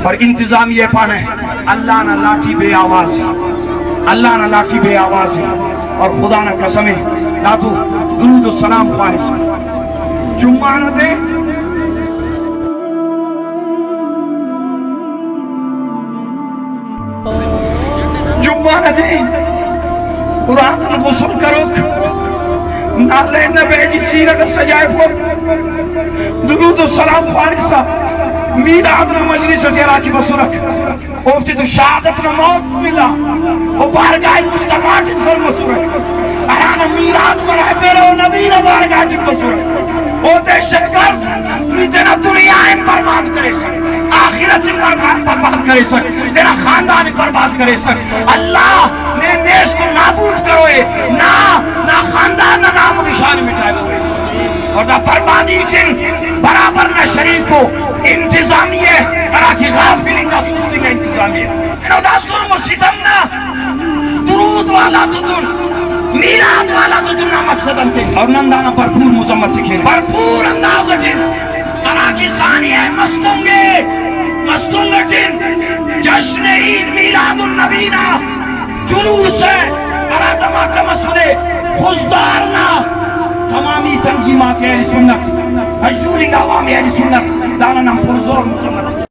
اور انتظامیہ پانے اللہ نہ لاٹھی بے آواز ہے، اللہ نہ لاٹھی بے آواز ہے، اور خدا نہ قسم ہے داتو درود و سلام پانے سے جمعہ نہ دے جمعہ نہ دے قرآن غسل کرو نالے نبی جی سیرت سجائے فوق درود و سلام فارسہ میلاد نہ مجلس تیرا کی بسرک اوفتی تو شہادت نہ موت ملا او بارگاہ مصطفیٰ جن سر مسرک ارانا میلاد مرائے پیرو نبی نہ بارگاہ جن بسرک او دہشت گرد نیتنا دنیا ان برباد کرے سک آخرت ان برباد کرے سک تیرا خاندان برباد کرے سک اللہ نے نیست کو نابود کروئے نہ خاندان نہ نام و نشان مٹھائے ہوئے اور دا بربادی جن برابر نہ شریک کو انتظامیہ اراکی غافلین کا سستی کا انتظامیہ انہوں دا ظلم و ستم نہ درود والا تو تن میلاد والا تو تن نہ مقصد انتے اور نندانا پرپور مزمت کھینے پرپور انداز جن اراکی ثانیہ مستنگے جن جشن عید میلاد النبینا جلوس ہے ارادمہ تمسنے خزدارنا تمامی تنظیمات اہل سنت حجوری کا عوامی اہل سنت دانا نام پرزور مزمت